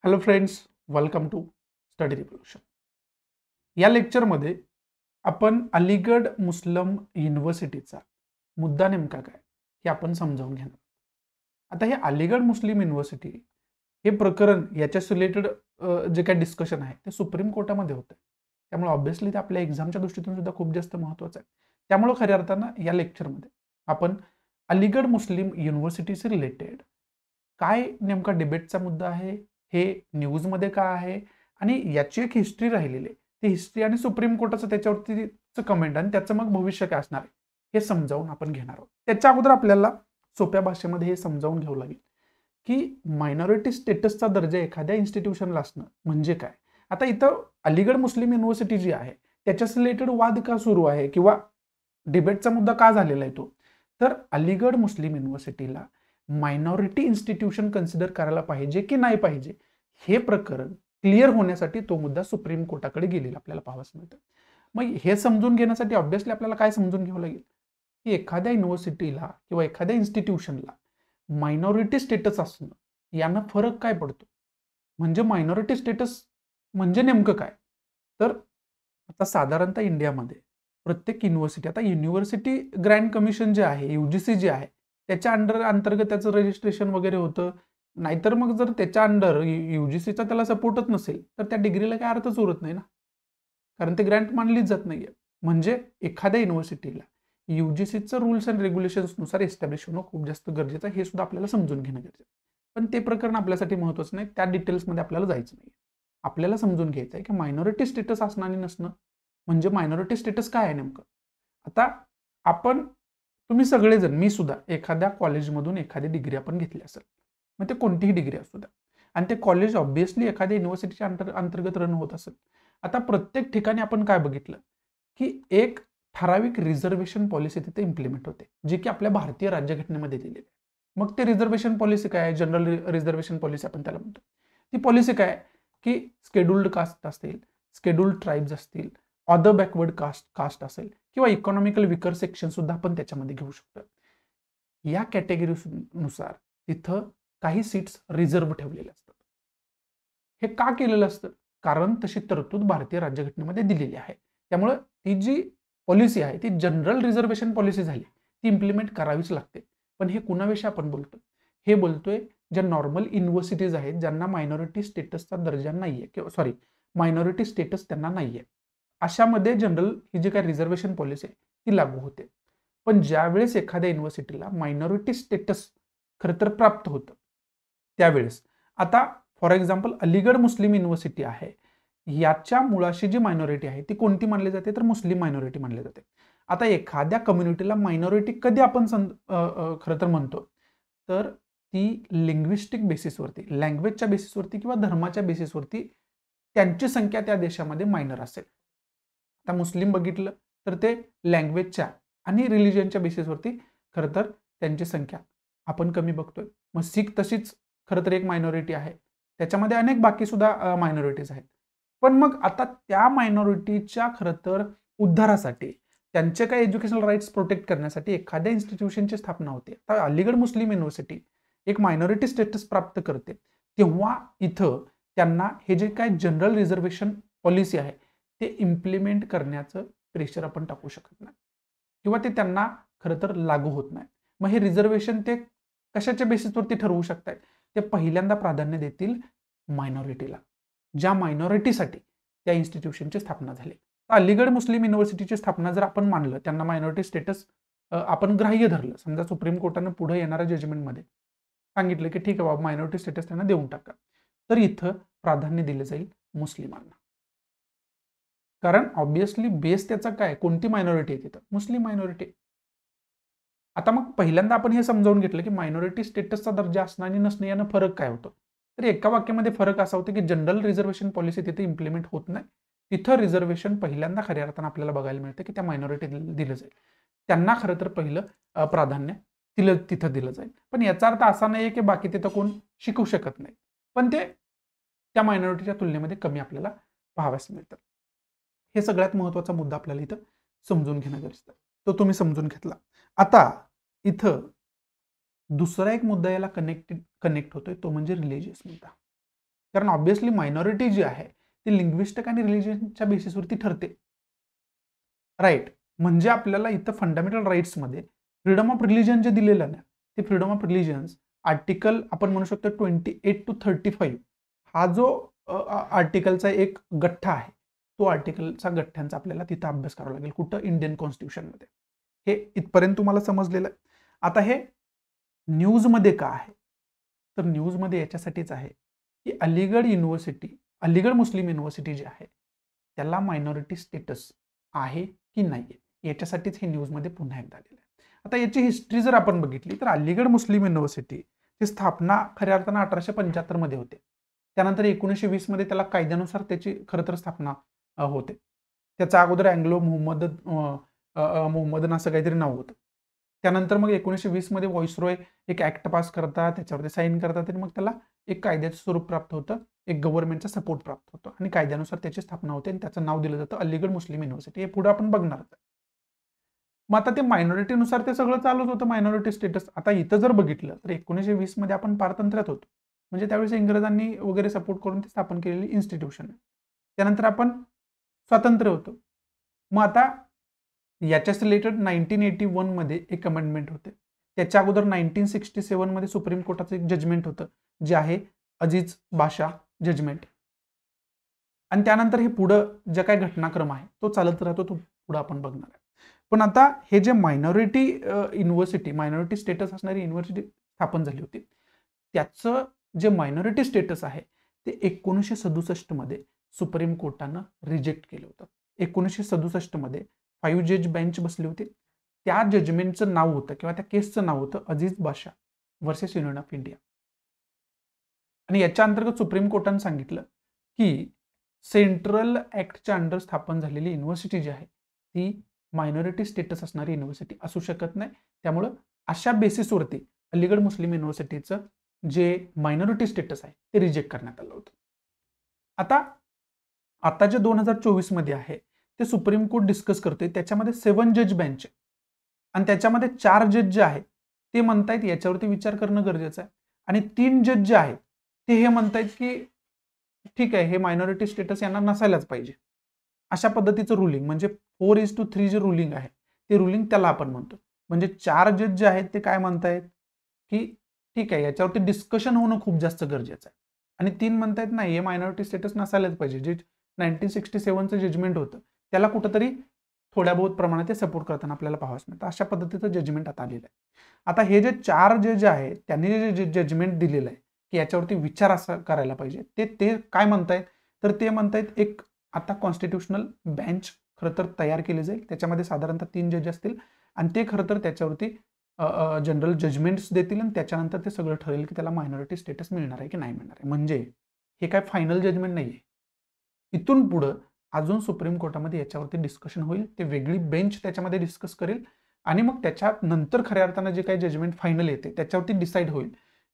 Hello friends, welcome to study revolution. या लेक्चरमध्ये आपण अलीगढ मुस्लिम युनिव्हर्सिटीचा मुद्दा नेमका काय हे आपण समजावून घेणार. आता हे अलीगढ मुस्लिम युनिव्हर्सिटी हे प्रकरण याच्यास रिलेटेड जे काही डिस्कशन आहे ते सुप्रीम कोर्टामध्ये होतं. त्यामुळे ऑब्व्हियसली ते आपल्या एक्झामच्या दृष्टीतून सुद्धा खूप जास्त महत्त्वाचं आहे. त्यामुळे खऱ्या अर्थानं या लेक्चरमध्ये आपण अलीगढ मुस्लिम युनिव्हर्सिटीशी रिलेटेड काय नेमका डिबेटचा मुद्दा आहे, हे न्यूजमध्ये का आहे आणि याची एक हिस्ट्री राहिलेली आहे, ती हिस्ट्री आणि सुप्रीम कोर्टाचं त्याच्यावरती कमेंट आणि त्याचं मग भविष्य काय असणार आहे हे समजावून आपण घेणार आहोत. त्याच्या अगोदर आपल्याला सोप्या भाषेमध्ये हे समजावून घ्यावं लागेल की मायनॉरिटी स्टेटसचा दर्जा एखाद्या इन्स्टिट्यूशनला असणं म्हणजे काय. आता इथं अलीगढ मुस्लिम युनिव्हर्सिटी जी आहे त्याच्याशी रिलेटेड वाद का सुरू आहे किंवा डिबेटचा मुद्दा का झालेला आहे तो, तर अलीगढ मुस्लिम युनिव्हर्सिटीला मायनॉरिटी इन्स्टिट्यूशन कन्सिडर करायला पाहिजे की नाही पाहिजे हे प्रकरण क्लिअर होण्यासाठी तो मुद्दा सुप्रीम कोर्टाकडे गेलेला आपल्याला पाहावयास मिळतं. मग हे समजून घेण्यासाठी ऑब्व्हियसली आपल्याला काय समजून घ्यावं लागेल की एखाद्या युनिव्हर्सिटीला किंवा एखाद्या इन्स्टिट्यूशनला मायनॉरिटी स्टेटस असणं यानं फरक काय पडतो, म्हणजे मायनॉरिटी स्टेटस म्हणजे नेमकं काय. तर आता साधारणतः इंडियामध्ये प्रत्येक युनिव्हर्सिटी, आता युनिव्हर्सिटी ग्रँड कमिशन जे आहे, युजीसी जे आहे, त्याच्या अंतर्गत त्याचं रजिस्ट्रेशन वगैरे होतं. नाहीतर मग जर त्याच्या अंडर युजीसीचा त्याला सपोर्टच नसेल तर त्या डिग्रीला काय अर्थच उरत नाही ना, कारण ते ग्रँट मानलीच जात नाहीये. म्हणजे एखाद्या युनिव्हर्सिटीला युजीसीचं रूल्स अँड रेग्युलेशन्सनुसार एस्टॅब्लिश होणं खूप जास्त गरजेचं आहे, हे सुद्धा आपल्याला समजून घेणं गरजेचं आहे. पण ते प्रकरण आपल्यासाठी महत्त्वाचं नाही, त्या डिटेल्समध्ये आपल्याला जायचं नाही. आपल्याला समजून घ्यायचं आहे की मायनॉरिटी स्टेटस असणं आणि नसणं म्हणजे मायनॉरिटी स्टेटस काय आहे नेमकं. आता तुम्ही सगळेजण, मी सुद्धा एखाद्या कॉलेजमधून एखादी डिग्री आपण घेतली असेल, मग ते कोणतीही डिग्री असू द्या, आणि ते कॉलेज ऑब्व्हियसली एखाद्या युनिव्हर्सिटीच्या अंतर्गत रन होत असेल. आता प्रत्येक ठिकाणी आपण काय बघितलं की एक ठराविक रिझर्वेशन पॉलिसी तिथे इम्प्लिमेंट होते, जी की आपल्या भारतीय राज्यघटनेमध्ये दिलेली आहे. मग ते रिझर्वेशन पॉलिसी काय आहे, जनरल रिझर्वेशन पॉलिसी आपण त्याला म्हणतो. ती पॉलिसी काय की शेड्युल्ड कास्ट असतील, शेड्युल्ड ट्राईब्स असतील, अदर बॅकवर्ड कास्ट असेल किंवा इकॉनॉमिकल विकर सेक्शन सुद्धा आपण त्याच्यामध्ये घेऊ शकतो. या कॅटेगरीनुसार तिथं काही सीट्स रिझर्व्ह ठेवलेले असतात. हे का केलेलं असतं, कारण तशी तरतूद भारतीय राज्यघटनेमध्ये दिलेली आहे. त्यामुळे ती जी पॉलिसी आहे ती जनरल रिझर्वेशन पॉलिसी झाली, ती इम्प्लिमेंट करावीच लागते. पण हे कुणाविषयी आपण बोलतोय, हे बोलतोय ज्या नॉर्मल युनिव्हर्सिटीज आहेत ज्यांना मायनॉरिटी स्टेटसचा दर्जा नाहीये, किंवा सॉरी मायनॉरिटी स्टेटस त्यांना नाहीये, अशामध्ये जनरल ही जी काही रिझर्वेशन पॉलिसी आहे ती लागू होते. पण ज्यावेळेस एखाद्या युनिव्हर्सिटीला मायनॉरिटी स्टेटस खरं तर प्राप्त होतं, त्यावेळेस आता for example Aligarh Muslim university आहे, याच्या मुळाशी जी मायनॉरिटी आहे ती कोणती मानली जाते, तर मुस्लिम मायनॉरिटी मानली जाते. आता एखाद्या कम्युनिटीला मायनॉरिटी कधी आपण खरं तर म्हणतो, तर ती लिंग्विस्टिक बेसिसवरती, लँग्वेजच्या बेसिसवरती किंवा धर्माच्या बेसिसवरती त्यांची संख्या त्या देशामध्ये मायनर असेल. आता मुस्लिम बघितलं तर ते लँग्वेजच्या आणि रिलिजनच्या बेसिसवरती खरं तर त्यांची संख्या आपण कमी बघतोय. मग सिख तशीच खरं तर एक मायनॉरिटी आहे, त्याच्यामध्ये अनेक बाकी सुद्धा मायनॉरिटीज आहेत. पण मग आता त्या मायनॉरिटीच्या खरं तर उद्धारासाठी, त्यांचे काही एज्युकेशनल राईट्स प्रोटेक्ट करण्यासाठी एखाद्या इन्स्टिट्यूशनची स्थापना होते. आता अलीगढ मुस्लिम युनिव्हर्सिटी एक मायनॉरिटी स्टेटस प्राप्त करते, तेव्हा इथं त्यांना हे जे काय जनरल रिझर्वेशन पॉलिसी आहे ते इम्प्लिमेंट करण्याचं प्रेशर आपण टाकू शकत नाही, किंवा ते त्यांना खरं तर लागू होत नाही. मग हे रिझर्वेशन ते कशाच्या बेसिसवरती ठरवू शकतात, ते पहिल्यांदा प्राधान्य देतील मायनॉरिटीला, ज्या मायनॉरिटीसाठी त्या इन्स्टिट्यूशनची स्थापना झाली. अलीगढ मुस्लिम युनिव्हर्सिटीची स्थापना जर आपण मानलं, त्यांना मायनॉरिटी स्टेटस आपण ग्राह्य धरलं, समजा सुप्रीम कोर्टानं पुढे येणाऱ्या जजमेंटमध्ये सांगितलं की ठीक आहे बाबा मायनॉरिटी स्टेटस त्यांना देऊन टाका, तर इथं प्राधान्य दिलं जाईल मुस्लिमांना. कारण ऑब्व्हियसली बेस त्याचा काय, कोणती मायनॉरिटी आहे तिथं, मुस्लिम मायनॉरिटी. आता मग पहिल्यांदा आपण हे समजावून घेतलं की मायनॉरिटी स्टेटसचा दर्जा असणं आणि नसणं यानं फरक काय होतो. तर एका वाक्यामध्ये फरक असा होतो की जनरल रिझर्वेशन पॉलिसी तिथे इम्प्लिमेंट होत नाही. तिथं रिझर्वेशन पहिल्यांदा खऱ्या अर्थानं आपल्याला बघायला मिळतं की त्या मायनॉरिटी दिलं जाईल, त्यांना खरं तर पहिलं प्राधान्य तिथं दिलं जाईल. पण याचा अर्थ असा नाही की बाकी तिथं कोण शिकू शकत नाही, पण ते त्या मायनॉरिटीच्या तुलनेमध्ये कमी आपल्याला पाहाव्यास मिळतं. हे सगळ्यात महत्त्वाचा मुद्दा आपल्याला इथं समजून घेणं गरजेचं आहे, तो तुम्ही समजून घेतला. आता इथं दुसरा एक मुद्दा याला कनेक्ट होतोय, तो म्हणजे रिलिजियस मुद्दा. कारण ऑब्व्हियसली मायनॉरिटी जी आहे ती लिंग्विस्टिक आणि रिलिजनच्या बेसिसवरती ठरते, राईट. म्हणजे आपल्याला इथं फंडामेंटल राईट्समध्ये फ्रीडम ऑफ रिलिजन जे दिलेलं ना, ते फ्रीडम ऑफ रिलिजन्स आर्टिकल आपण म्हणू शकतो 28 to 35 हा जो आर्टिकलचा एक गठ्ठा आहे, तो आर्टिकलचा गठ्ठ्यांचा आपल्याला तिथं अभ्यास करावा लागेल. कुठं? इंडियन कॉन्स्टिट्यूशनमध्ये. हे इथपर्यंत तुम्हाला समजलेलं आहे. आता हे न्यूजमध्ये का आहे? तर न्यूजमध्ये याच्यासाठीच आहे की अलीगड युनिव्हर्सिटी, अलीगड मुस्लिम युनिव्हर्सिटी जी आहे त्याला मायनॉरिटी स्टेटस आहे की नाही, याच्यासाठीच हे न्यूजमध्ये पुन्हा एकदा आलेलं आहे. आता याची हिस्ट्री जर आपण बघितली तर अलीगड मुस्लिम युनिव्हर्सिटीची स्थापना खऱ्या अर्थानं 1875 मध्ये होते. त्यानंतर 1920 मध्ये त्याला कायद्यानुसार त्याची खरं तर स्थापना होते. त्याचा अगोदर अँग्लो मोहम्मदन असं काहीतरी नाव होतं. त्यानंतर मग 1920 मध्ये व्हॉइसरॉय एक ऍक्ट पास करतात, त्याच्यावरती साईन करतात आणि मग त्याला एक कायद्याचं स्वरूप प्राप्त होतं, एक गव्हर्नमेंटचा सपोर्ट प्राप्त होतो आणि कायद्यानुसार त्याची स्थापना होते आणि त्याचं नाव दिलं जातं अलीगड मुस्लिम युनिव्हर्सिटी. हे पुढे आपण बघणार आहोत. मग आता ते मायनॉरिटीनुसार ते सगळं चालूच होतं, मायनॉरिटी स्टेटस. आता इथं जर बघितलं तर 1920 मध्ये आपण पारतंत्र्यात होतो, म्हणजे त्यावेळेस इंग्रजांनी वगैरे सपोर्ट करून ते स्थापन केलेली इन्स्टिट्यूशन आहे. त्यानंतर आपण स्वातंत्र्य होतो. मग आता याच्याच रिलेटेड 1981 मध्ये एक अमेंडमेंट होते. त्याच्या अगोदर 1967 मध्ये सुप्रीम कोर्टाचं एक जजमेंट होतं जे आहे अजीज बाशा जजमेंट. आणि त्यानंतर हे पुढं जे काही घटनाक्रम आहे तो चालत राहतो, तो पुढे आपण बघणार आहे. पण आता हे जे मायनॉरिटी युनिव्हर्सिटी, मायनॉरिटी स्टेटस असणारी युनिव्हर्सिटी स्थापन झाली होती, त्याचं जे मायनॉरिटी स्टेटस आहे ते 1967 मध्ये सुप्रीम कोर्टानं रिजेक्ट केलं होतं. 1967 मध्ये 5 जज बेंच बसली होती. त्या जजमेंटचं नाव होतं किंवा त्या केसचं नाव होतं Aziz Basha versus union of India. आणि याच्या अंतर्गत सुप्रीम कोर्टानं सांगितलं की सेंट्रल ऍक्टच्या अंडर स्थापन झालेली युनिव्हर्सिटी जी आहे ती मायनॉरिटी स्टेटस असणारी युनिव्हर्सिटी असू शकत नाही. त्यामुळं अशा बेसिसवरती अलीगड मुस्लिम युनिव्हर्सिटीचं जे मायनॉरिटी स्टेटस आहे ते रिजेक्ट करण्यात आलं होतं. आता जे 2024 मध्ये आहे ते सुप्रीम कोर्ट डिस्कस करते. त्याच्यामध्ये 7 जज बेंच आणि त्याच्यामध्ये 4 जज जे आहेत ते म्हणतायत याच्यावरती विचार करणं गरजेचं आहे आणि 3 जज जे आहेत ते हे म्हणतायत की ठीक आहे, हे मायनॉरिटी स्टेटस यांना नसायलाच पाहिजे. अशा पद्धतीचं रुलिंग, म्हणजे 4:3 जे रुलिंग आहे ते रुलिंग त्याला आपण म्हणतो. म्हणजे 4 जज जे आहेत ते काय म्हणतायत की ठीक आहे, याच्यावरती डिस्कशन होणं खूप जास्त गरजेचं आहे आणि 3 म्हणतायत नाही, हे मायनॉरिटी स्टेटस नसायलाच पाहिजे. जे 1967चं जजमेंट होतं त्याला कुठंतरी थोड्या बहुत प्रमाणात ते सपोर्ट करताना आपल्याला पाहावंच मिळतं. अशा पद्धतीचं जजमेंट आता आलेलं आहे. आता हे जे 4 जज आहेत त्यांनी जे जजमेंट दिलेलं आहे की याच्यावरती विचार असा करायला पाहिजे, ते काय म्हणतायत तर ते म्हणतायत एक आता कॉन्स्टिट्यूशनल बेंच खरं तर तयार केली जाईल. त्याच्यामध्ये साधारणतः 3 जज असतील आणि ते खरं तर त्याच्यावरती जनरल जजमेंट्स देतील आणि त्याच्यानंतर ते सगळं ठरेल की त्याला मायनॉरिटी स्टेटस मिळणार आहे की नाही मिळणार आहे. म्हणजे हे काय फायनल जजमेंट नाही आहे. इथून पुढं अजून सुप्रीम कोर्टामध्ये याच्यावरती डिस्कशन होईल. ते वेगळी बेंच त्याच्यामध्ये डिस्कस करेल आणि मग त्याच्यानंतर खऱ्या अर्थानं जे काही जजमेंट फायनल येते त्याच्यावरती डिसाईड होईल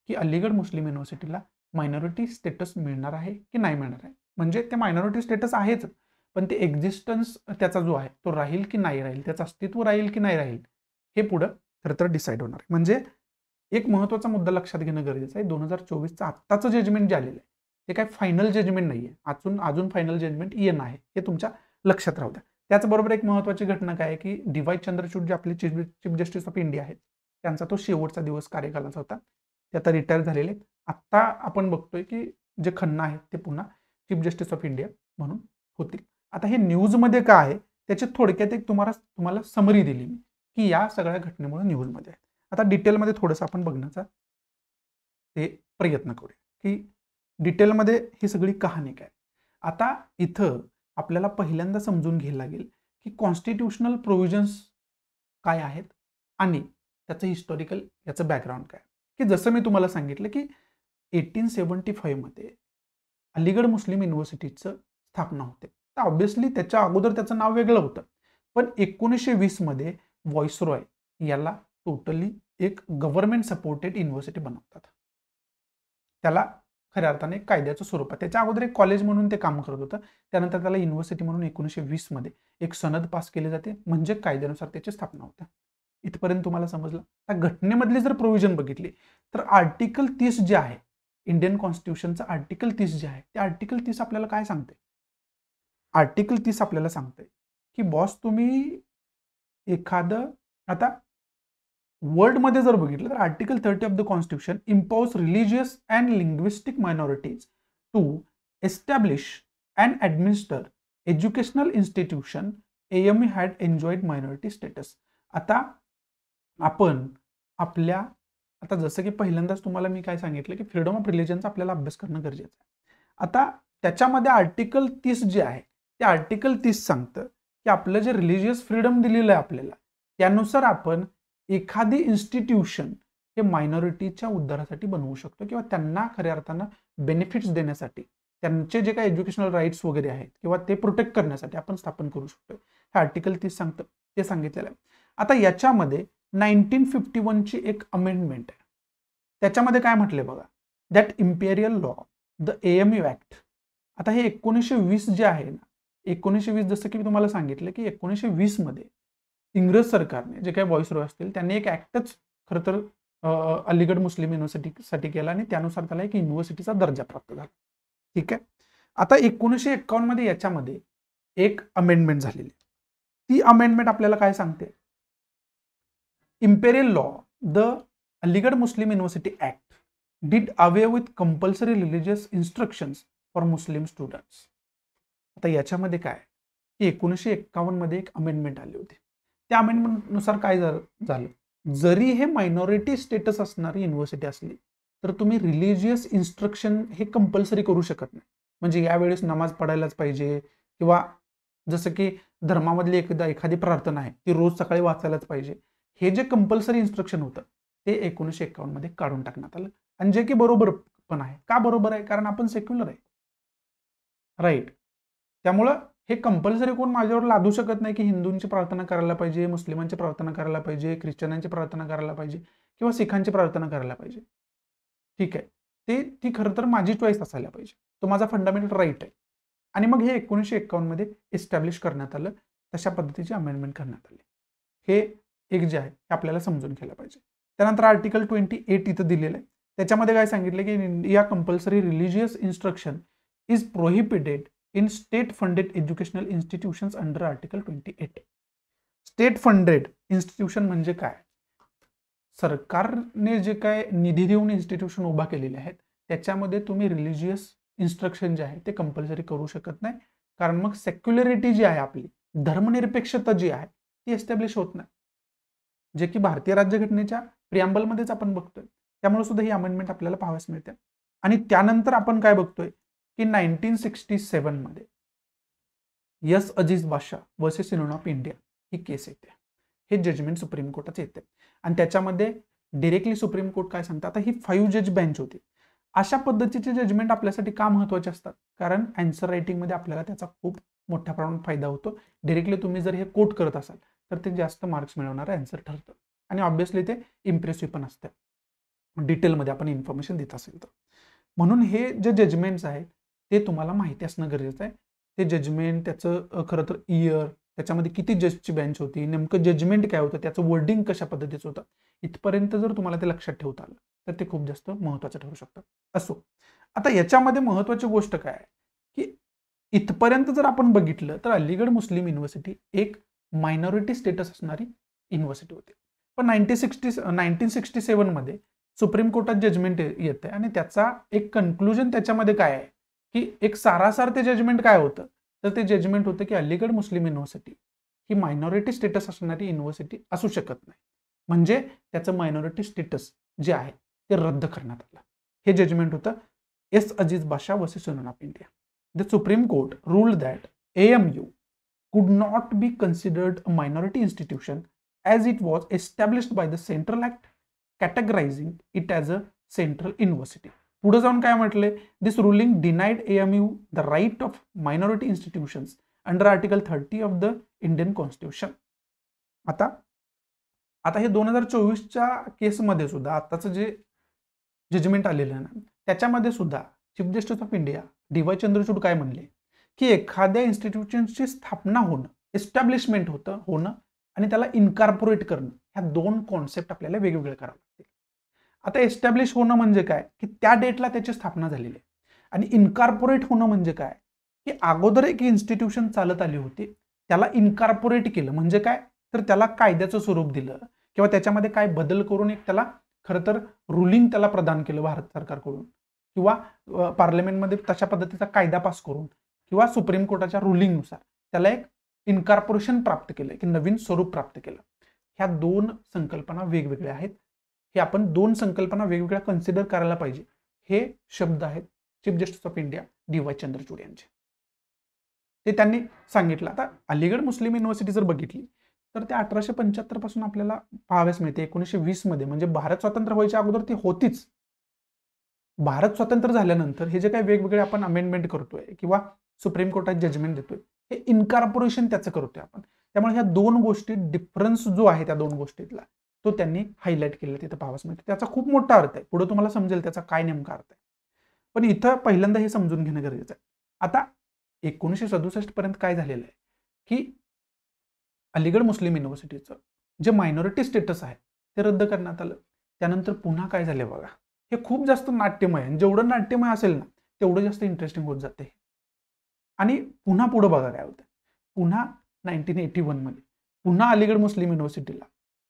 की अलीगड मुस्लिम युनिव्हर्सिटीला मायनॉरिटी स्टेटस मिळणार आहे की नाही मिळणार आहे. म्हणजे ते मायनॉरिटी स्टेटस आहेच, पण ते एक्झिस्टन्स त्याचा जो आहे तो राहील की नाही राहील, त्याचं अस्तित्व राहील की नाही राहील, हे पुढं खरं तर डिसाईड होणार आहे. म्हणजे एक महत्त्वाचा मुद्दा लक्षात घेणं गरजेचं आहे. 2024चं आत्ताचं जजमेंट जे आलेलं आहे ते काय फायनल जजमेंट नाही आहे. अजून फायनल जजमेंट येणं आहे, हे तुमच्या लक्षात राहू द्या. त्याचबरोबर एक महत्त्वाची घटना काय आहे की डी.वाय चंद्रचूड जे आपले चीफ जस्टिस ऑफ इंडिया आहेत त्यांचा तो शेवटचा दिवस कार्यकालाचा होता. ते आता रिटायर झालेले आहेत. आत्ता आपण बघतोय की जे खन्ना आहेत ते पुन्हा चीफ जस्टिस ऑफ इंडिया म्हणून होतील. आता हे न्यूजमध्ये काय आहे त्याची थोडक्यात एक तुम्हाला समरी दिली मी की या सगळ्या घटनेमुळे न्यूजमध्ये आहे. आता डिटेलमध्ये थोडंसं आपण बघण्याचा ते प्रयत्न करूया की डिटेलमध्ये ही सगळी कहाणी काय. आता इथं आपल्याला पहिल्यांदा समजून घ्यायला लागेल की कॉन्स्टिट्यूशनल प्रोव्हिजन्स काय आहेत आणि त्याचं हिस्टॉरिकल याचं बॅकग्राऊंड काय. की जसं मी तुम्हाला सांगितलं की 1875 मध्ये अलीगड मुस्लिम युनिव्हर्सिटीचं स्थापना होते. तर ऑब्व्हियसली त्याच्या अगोदर त्याचं नाव वेगळं होतं, पण 1920 मध्ये व्हॉइसरॉय याला टोटली एक गव्हर्नमेंट सपोर्टेड युनिव्हर्सिटी बनवतात. त्याला खऱ्या अर्थाने कायद्याचं स्वरूप आहे. त्याच्या अगोदर एक कॉलेज म्हणून ते काम करत होतं. त्यानंतर त्याला युनिव्हर्सिटी म्हणून 1920 मध्ये एक सनद पास केली जाते, म्हणजे कायद्यानुसार त्याची स्थापना होते. इथपर्यंत तुम्हाला समजलं. त्या घटनेमधली जर प्रोव्हिजन बघितली तर आर्टिकल 30 जे आहे इंडियन कॉन्स्टिट्यूशनचं आर्टिकल 30 जे आहे ते आर्टिकल 30 आपल्याला काय सांगते? आर्टिकल 30 आपल्याला सांगते की बॉस तुम्ही एखादं, आता वर्ल्डमध्ये जर बघितलं तर article 30 of the constitution impose religious and linguistic minorities to establish and administer educational institution AMU had enjoyed minority status. आता आपण आपल्या, आता जसं की पहिल्यांदाच तुम्हाला मी काय सांगितलं की फ्रीडम ऑफ रिलिजनचा आपल्याला अभ्यास करणं गरजेचं आहे. आता त्याच्यामध्ये आर्टिकल 30 जे आहे ते आर्टिकल 30 सांगतं की आपलं जे रिलिजियस फ्रीडम दिलेलं आहे आपल्याला, त्यानुसार आपण एखादी इन्स्टिट्यूशन हे मायनॉरिटीच्या उद्धारासाठी बनवू शकतो किंवा त्यांना खऱ्या अर्थानं बेनिफिट्स देण्यासाठी, त्यांचे जे काही एज्युकेशनल राईट्स वगैरे आहेत किंवा ते प्रोटेक्ट करण्यासाठी आपण स्थापन करू शकतो. हे आर्टिकल 30 सांगतं, ते सांगितलेलं आहे. आता याच्यामध्ये 1951ची एक अमेंडमेंट आहे. त्याच्यामध्ये काय म्हटलंय बघा, that imperial law the AMU act. आता हे 1920 जे आहे ना, 1920 जसं की मी तुम्हाला सांगितलं की 1920 मध्ये इंग्रज सरकारने जे काही व्हॉइस रॉय असतील त्यांनी एक ऍक्टच खरं तर अलीगड मुस्लिम युनिव्हर्सिटीसाठी केला आणि त्यानुसार त्याला एक युनिव्हर्सिटीचा दर्जा प्राप्त झाला. ठीक आहे. आता 1951 मध्ये याच्यामध्ये एक अमेंडमेंट झालेली. ती अमेंडमेंट आपल्याला काय सांगते? Imperial law the Aligarh Muslim university act did away with compulsory religious instructions for Muslim students. आता याच्यामध्ये काय की 1951 मध्ये एक अमेंडमेंट आली होती. त्या अमेंडमेंटनुसार काय झालं, जरी हे मायनॉरिटी स्टेटस असणारी युनिव्हर्सिटी असली तर तुम्ही रिलिजियस इन्स्ट्रक्शन हे कंपल्सरी करू शकत नाही. म्हणजे यावेळेस नमाज पडायलाच पाहिजे किंवा जसं की धर्मामधली एखादी प्रार्थना आहे ती रोज सकाळी वाचायलाच पाहिजे, हे जे कंपल्सरी इन्स्ट्रक्शन होतं ते 1951 मध्ये काढून टाकण्यात आलं. आणि जे की बरोबर पण आहे. का बरोबर आहे? कारण आपण सेक्युलर आहे, राईट. त्यामुळं हे कंपल्सरी कोण माझ्यावर लादू शकत नाही की हिंदूंची प्रार्थना करायला पाहिजे, मुस्लिमांची प्रार्थना करायला पाहिजे, ख्रिश्चनांची प्रार्थना करायला पाहिजे किंवा सिखांची प्रार्थना करायला पाहिजे. ठीक आहे, ती खरं तर माझी चॉईस असायला पाहिजे, तो माझा फंडामेंटल राईट आहे. आणि मग हे 1951 मध्ये एस्टॅब्लिश करण्यात आलं, तशा पद्धतीची अमेंडमेंट करण्यात आली. हे एक जे आहे हे आपल्याला समजून घ्यायला पाहिजे. त्यानंतर आर्टिकल 28 इथं दिलेलं आहे. त्याच्यामध्ये काय सांगितलं की India compulsory religious instruction is prohibited in state funded educational institutions under article 28. State funded institution म्हणजे काय? सरकारने जे काय निधी देऊन इन्स्टिट्यूशन उभा केलेले आहेत त्याच्यामध्ये तुम्ही रिलिजियस इन्स्ट्रक्शन जे आहे ते कंपल्सरी करू शकत नाही. कारण मग सेक्युलरिटी जी आहे आपली, धर्मनिरपेक्षता जी आहे ती एस्टॅब्लिश होत नाही, जे की भारतीय राज्यघटनेच्या प्रिअम्बलमध्येच आपण बघतोय. त्यामुळे सुद्धा ही अमेंडमेंट आपल्याला पाहाव्यास मिळते. आणि त्यानंतर आपण काय बघतोय की 1967 मध्ये यस अजीज बादशाह वर्सेस युनियन ऑफ इंडिया ही केस येते. हे जजमेंट सुप्रीम कोर्टाचं येते आणि त्याच्यामध्ये डिरेक्टली सुप्रीम कोर्ट काय सांगतं, आता ही 5 जज बेंच होती. अशा पद्धतीचे जजमेंट आपल्यासाठी का महत्वाचे असतात? कारण आन्सर रायटिंगमध्ये आपल्याला त्याचा खूप मोठ्या प्रमाणात फायदा होतो. डिरेक्टली तुम्ही जर हे कोट करत असाल तर ते जास्त मार्क्स मिळवणारं आन्सर ठरतं आणि ऑब्व्हियसली ते इम्प्रेसिव्ह पण असतं डिटेलमध्ये आपण इन्फॉर्मेशन देत असेल तर. म्हणून हे जे जजमेंट्स आहेत ते तुम्हाला माहिती असणं गरजेचं आहे. ते जजमेंट, त्याचं खरं तर इयर, त्याच्यामध्ये किती जजची बेंच होती, नेमकं जजमेंट काय होतं, त्याचं वर्डिंग कशा पद्धतीचं होतं, इथपर्यंत जर तुम्हाला ते लक्षात ठेवता आलं तर ते खूप जास्त महत्त्वाचं ठरू शकतं. असो, आता याच्यामध्ये महत्त्वाची गोष्ट काय आहे की इथपर्यंत जर आपण बघितलं तर अलीगड मुस्लिम युनिव्हर्सिटी एक मायनॉरिटी स्टेटस असणारी युनिव्हर्सिटी होती. पण 1967 मध्ये सुप्रीम कोर्टात जजमेंट येते आणि त्याचा एक कन्क्लुजन त्याच्यामध्ये काय आहे की एक सारासार ते जजमेंट काय होतं, तर ते जजमेंट होतं की अलीगड मुस्लिम युनिव्हर्सिटी ही मायनॉरिटी स्टेटस असणारी युनिव्हर्सिटी असू शकत नाही. म्हणजे त्याचं मायनॉरिटी स्टेटस जे आहे ते रद्द करण्यात आलं. हे जजमेंट होतं एस अजीज बादशाह versus union of India. The supreme court ruled that AMU could not be considered a minority institution as it was established by the Central Act categorizing it as a central university. पुढे जाऊन काय म्हटले, this ruling denied AMU the right of minority institutions under article 30 of the Indian constitution. आता हे 2024च्या केसमध्ये सुद्धा आताचं जे जजमेंट आलेलं आहे ना त्याच्यामध्ये सुद्धा chief justice of India DY Chandrachud काय म्हणले की एखाद्या इन्स्टिट्यूशनची स्थापना होणं, एस्टॅब्लिशमेंट होणं आणि त्याला इन्कॉर्पोरेट करणं, ह्या 2 कॉन्सेप्ट आपल्याला वेगवेगळे करावे लागतील. आता एस्टॅब्लिश होणं म्हणजे काय, की त्या डेटला त्याची स्थापना झालेली आहे. आणि इनकॉर्पोरेट होणं म्हणजे काय, की अगोदर एक इन्स्टिट्यूशन चालत आली होती, त्याला इनकॉर्पोरेट केलं म्हणजे काय, तर त्याला कायद्याचं स्वरूप दिलं किंवा त्याच्यामध्ये काय बदल करून एक त्याला खरं तर रुलिंग त्याला प्रदान केलं भारत सरकारकडून किंवा पार्लमेंटमध्ये तशा पद्धतीचा कायदा पास करून किंवा सुप्रीम कोर्टाच्या रुलिंगनुसार त्याला एक इनकॉर्पोरेशन प्राप्त केलं, की नवीन स्वरूप प्राप्त केलं. ह्या दोन संकल्पना वेगवेगळ्या आहेत. हे आपण दोन संकल्पना वेगवेगळ्या कन्सिडर करायला पाहिजे. हे शब्द आहेत chief justice of India DY. Chandrachud यांचे. ते त्यांनी सांगितलं. आता अलीगड मुस्लिम युनिव्हर्सिटी जर बघितली तर ते 1875 पासून आपल्याला पाहाव्यास मिळते. 1920 मध्ये म्हणजे भारत स्वतंत्र व्हायच्या अगोदर ती होतीच. भारत स्वतंत्र झाल्यानंतर हे जे काही वेगवेगळे आपण अमेंडमेंट करतोय किंवा सुप्रीम कोर्टात जजमेंट देतोय, हे इनकॉर्पोरेशन त्याचं करतोय आपण. त्यामुळे ह्या दोन गोष्टी, डिफरन्स जो आहे त्या दोन गोष्टीतला, तो त्यांनी हायलाइट केलेला तिथं पाहावयास मिळते. त्याचा खूप मोठा अर्थ आहे. पुढे तुम्हाला समजेल त्याचा काय नेमका अर्थ आहे. पण इथं पहिल्यांदा हे समजून घेणं गरजेचं आहे. आता 1967 पर्यंत काय झालेलं आहे, की अलीगड मुस्लिम युनिव्हर्सिटीचं जे मायनॉरिटी स्टेटस आहे ते रद्द करण्यात आलं. त्यानंतर पुन्हा काय झाले बघा, हे खूप जास्त नाट्यमय आहे. जेवढं नाट्यमय असेल ना तेवढं जास्त इंटरेस्टिंग होत जाते. आणि पुन्हा पुढे बघा काय होतं. पुन्हा 1981 मध्ये पुन्हा अलीगड मुस्लिम युनिव्हर्सिटीला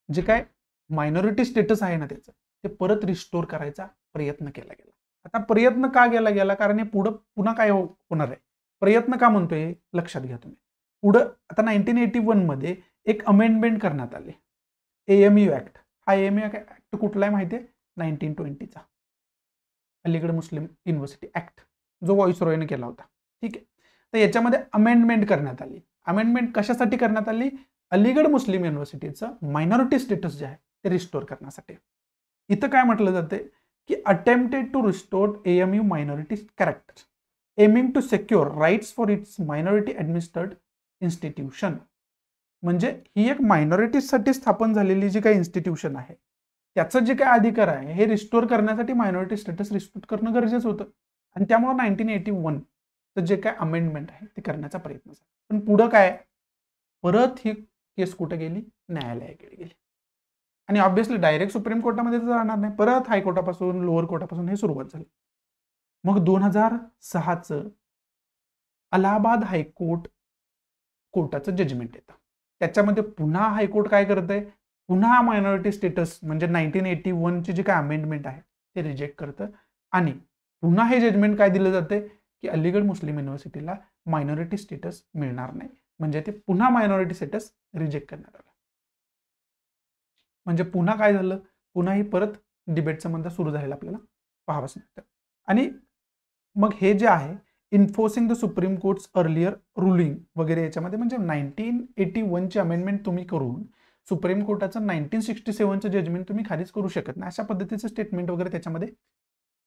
जे काय मायनॉरिटी स्टेटस आहे ना त्याचं, ते परत रिस्टोर करायचा प्रयत्न केला गेला. आता प्रयत्न का केला गेला, कारण हे पुढं पुन्हा काय होणार आहे. प्रयत्न का म्हणतोय लक्षात घ्या तुम्ही. पुढं आता 1981 मध्ये एक अमेंडमेंट करण्यात आले, AMU ऍक्ट. हा AMU ऍक्ट कुठला आहे माहिती आहे? 1920चा अलीगड मुस्लिम युनिव्हर्सिटी ऍक्ट, जो व्हॉइसरॉयने केला होता. ठीक आहे. तर याच्यामध्ये अमेंडमेंट करण्यात आली. अमेंडमेंट कशासाठी करण्यात आली? अलीगड मुस्लिम युनिव्हर्सिटीचं मायनॉरिटी स्टेटस जे आहे ते रिस्टोर करण्यासाठी. इथं काय म्हटलं जाते, की attempted to restore AMU minority character aiming to secure rights for its minority administered institution. म्हणजे ही एक मायनॉरिटीसाठी स्थापन झालेली जी काही इन्स्टिट्यूशन आहे त्याचं जे काही अधिकार आहे हे रिस्टोर करण्यासाठी मायनॉरिटी स्टेटस रिस्टोर करणं गरजेचं होतं. आणि त्यामुळे 1981 जे काय अमेंडमेंट आहे ते करण्याचा प्रयत्न झाला. पण पुढं काय, परत ही केस कुठे गेली? न्यायालयाकडे गेली. आणि ऑब्व्हियसली डायरेक्ट सुप्रीम कोर्टामध्ये जाणार नाही, परत हायकोर्टापासून लोअर कोर्टापासून हे सुरुवात झाली. मग 2006चं अलाहाबाद हायकोर्ट कोर्टाचं जजमेंट येतं. त्याच्यामध्ये पुन्हा हायकोर्ट काय करत आहे, पुन्हा मायनॉरिटी स्टेटस म्हणजे 1981ची जी काय अमेंडमेंट आहे ते रिजेक्ट करतं. आणि पुन्हा हे जजमेंट काय दिलं जाते, की अलीगड मुस्लिम युनिव्हर्सिटीला मायनॉरिटी स्टेटस मिळणार नाही. म्हणजे ते पुन्हा मायनॉरिटी स्टेटस रिजेक्ट करण्यात आलं. म्हणजे पुन्हा काय झालं, पुन्हा ही परत डिबेटचा मुद्दा सुरू झालेला आपल्याला पाहावंच मिळतं. आणि मग हे जे आहे enforcing the supreme courts earlier ruling वगैरे याच्यामध्ये म्हणजे 1981ची अमेंडमेंट तुम्ही करून सुप्रीम कोर्टाचं 1967चं जजमेंट तुम्ही खारिज करू शकत नाही, अशा पद्धतीचं स्टेटमेंट वगैरे त्याच्यामध्ये